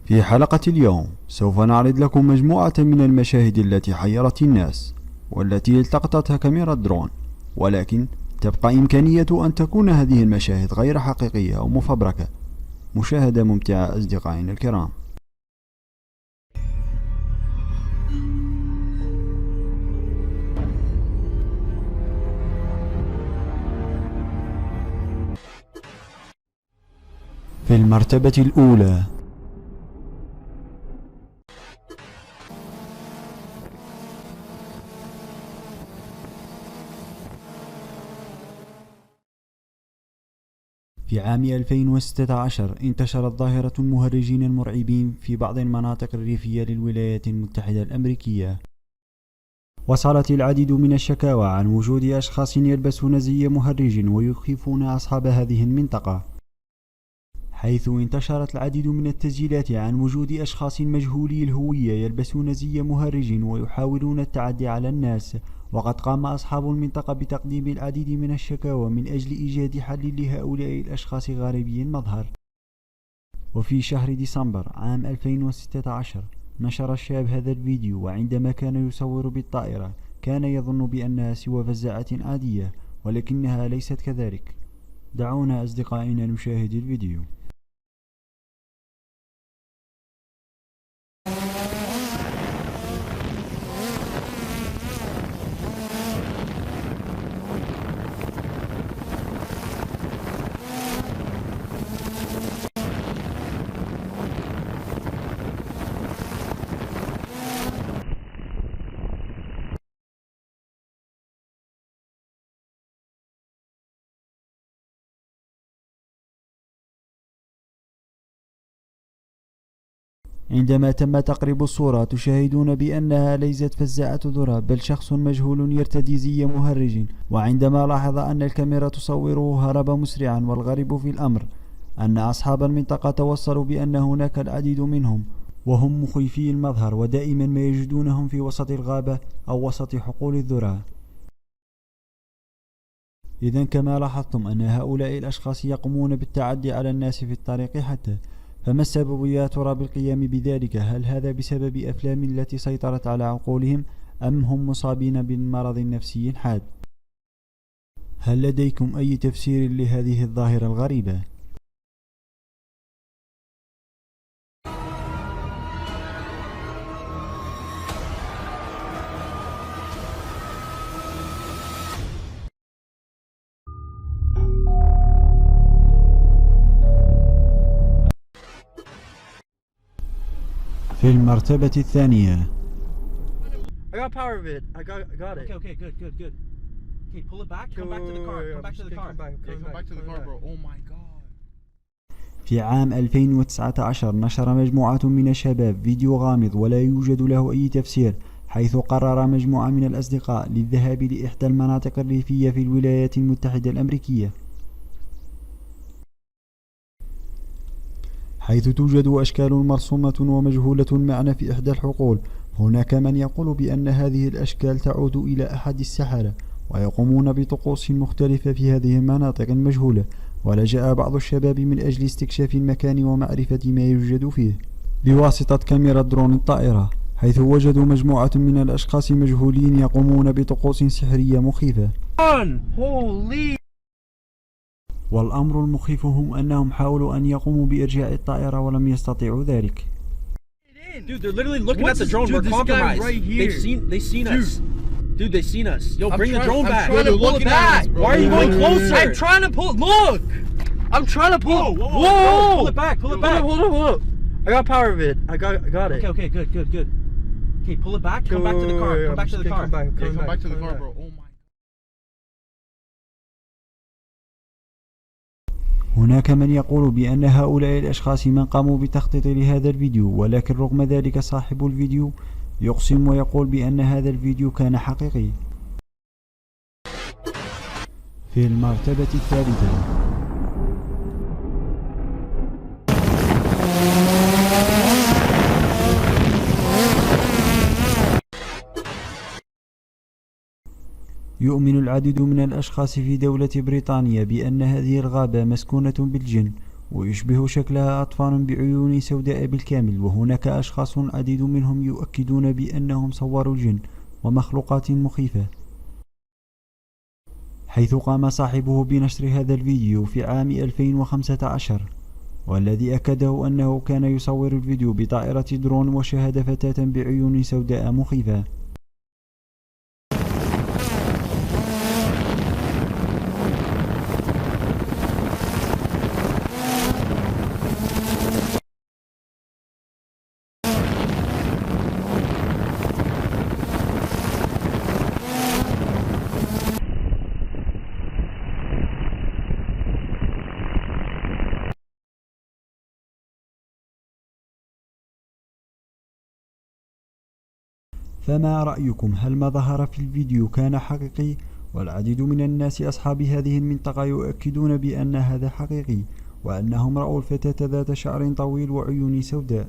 في حلقة اليوم سوف نعرض لكم مجموعة من المشاهد التي حيرت الناس والتي التقطتها كاميرا درون، ولكن تبقى إمكانية أن تكون هذه المشاهد غير حقيقية أو مفبركة. مشاهدة ممتعة أصدقائنا الكرام. في المرتبة الأولى، في عام 2016 انتشرت ظاهرة المهرجين المرعبين في بعض المناطق الريفية للولايات المتحدة الأمريكية. وصلت العديد من الشكاوى عن وجود أشخاص يلبسون زي مهرج ويخيفون أصحاب هذه المنطقة، حيث انتشرت العديد من التسجيلات عن وجود أشخاص مجهولي الهوية يلبسون زي مهرج ويحاولون التعدي على الناس. وقد قام أصحاب المنطقة بتقديم العديد من الشكاوى من أجل إيجاد حل لهؤلاء الأشخاص غريبي المظهر. وفي شهر ديسمبر عام 2016 نشر الشاب هذا الفيديو، وعندما كان يصور بالطائرة كان يظن بأنها سوى فزاعة عادية، ولكنها ليست كذلك. دعونا أصدقائنا نشاهد الفيديو. عندما تم تقريب الصورة تشاهدون بأنها ليست فزاعة ذرة، بل شخص مجهول يرتدي زي مهرج. وعندما لاحظ أن الكاميرا تصوره هرب مسرعا. والغريب في الأمر أن أصحاب المنطقة توصلوا بأن هناك العديد منهم وهم مخيفي المظهر، ودائما ما يجدونهم في وسط الغابة أو وسط حقول الذرة. إذن كما لاحظتم أن هؤلاء الأشخاص يقومون بالتعدي على الناس في الطريق حتى. فما السبب يا ترى بالقيام بذلك؟ هل هذا بسبب أفلام التي سيطرت على عقولهم، أم هم مصابين بالمرض النفسي الحاد؟ هل لديكم أي تفسير لهذه الظاهرة الغريبة؟ في المرتبة الثانية، I got power of it. I got it. Okay, good. Okay, pull it back. Come back to the car. Come back to the car. Come back to the car, bro. Oh my god. في عام 2019 نشر مجموعة من الشباب فيديو غامض ولا يوجد له أي تفسير، حيث قرر مجموعة من الأصدقاء للذهاب لإحدى المناطق الريفية في الولايات المتحدة الأمريكية، حيث توجد أشكال مرسومة ومجهولة معنا في إحدى الحقول. هناك من يقول بأن هذه الأشكال تعود إلى أحد السحرة ويقومون بطقوس مختلفة في هذه المناطق المجهولة. ولجأ بعض الشباب من أجل استكشاف المكان ومعرفة ما يوجد فيه بواسطة كاميرا درون الطائرة، حيث وجدوا مجموعة من الأشخاص مجهولين يقومون بطقوس سحرية مخيفة. والأمر المخيف هم أنهم حاولوا أن يقوموا بإرجاع الطائرة ولم يستطيعوا ذلك. Dude, they're literally looking at the drone. We're compromised. Right here. They've seen us. Dude, they've seen us. Yo, bring the drone back. I'm trying to pull it back. Why are you going closer? I'm trying to pull. Look. I'm trying to pull. Whoa. Pull it back. Pull it back. Hold up. I got power of it. I got it. Okay, good. Okay, pull it back. Come back to the car. Come back to the car. Come back to the car, bro. Oh my. هناك من يقول بأن هؤلاء الأشخاص من قاموا بتخطيط لهذا الفيديو، ولكن رغم ذلك صاحب الفيديو يقسم ويقول بأن هذا الفيديو كان حقيقي. في المرتبة الثالثة، يؤمن العديد من الأشخاص في دولة بريطانيا بأن هذه الغابة مسكونة بالجن، ويشبه شكلها أطفال بعيون سوداء بالكامل، وهناك أشخاص عديد منهم يؤكدون بأنهم صوروا الجن ومخلوقات مخيفة، حيث قام صاحبه بنشر هذا الفيديو في عام 2015، والذي أكده أنه كان يصور الفيديو بطائرة درون وشاهد فتاة بعيون سوداء مخيفة. فما رأيكم؟ هل ما ظهر في الفيديو كان حقيقي؟ والعديد من الناس أصحاب هذه المنطقة يؤكدون بأن هذا حقيقي، وأنهم رأوا الفتاة ذات شعر طويل وعيون سوداء.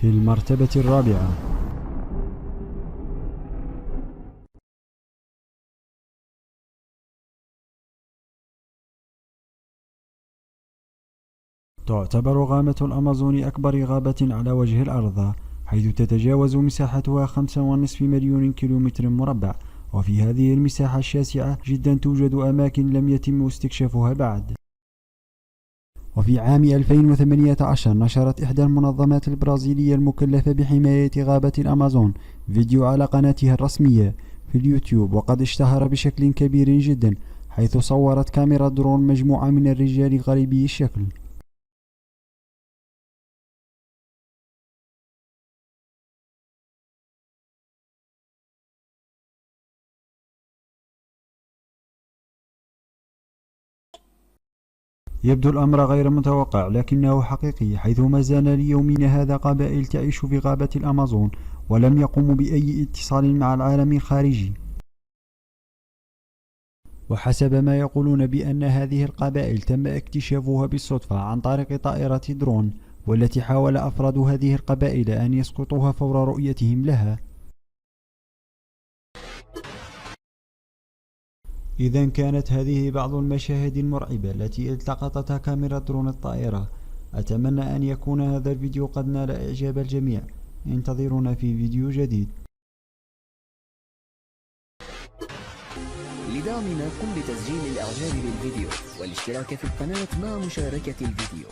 في المرتبة الرابعة، تعتبر غابة الأمازون أكبر غابة على وجه الأرض، حيث تتجاوز مساحتها 5.5 مليون كيلومتر مربع، وفي هذه المساحة الشاسعة جدا توجد أماكن لم يتم استكشافها بعد. وفي عام 2018 نشرت إحدى المنظمات البرازيلية المكلفة بحماية غابة الأمازون فيديو على قناتها الرسمية في اليوتيوب، وقد اشتهر بشكل كبير جدا، حيث صورت كاميرا درون مجموعة من الرجال غريبي الشكل. يبدو الأمر غير متوقع لكنه حقيقي، حيث ما زال ليومنا هذا قبائل تعيش في غابة الأمازون ولم يقوموا بأي اتصال مع العالم الخارجي. وحسب ما يقولون بأن هذه القبائل تم اكتشافها بالصدفة عن طريق طائرة درون، والتي حاول أفراد هذه القبائل أن يسقطوها فور رؤيتهم لها. إذا كانت هذه بعض المشاهد المرعبة التي التقطتها كاميرا درون الطائرة. أتمنى أن يكون هذا الفيديو قد نال إعجاب الجميع. انتظرونا في فيديو جديد. لدعمنا قم بتسجيل الإعجاب بالفيديو والاشتراك في القناة مع مشاركة الفيديو.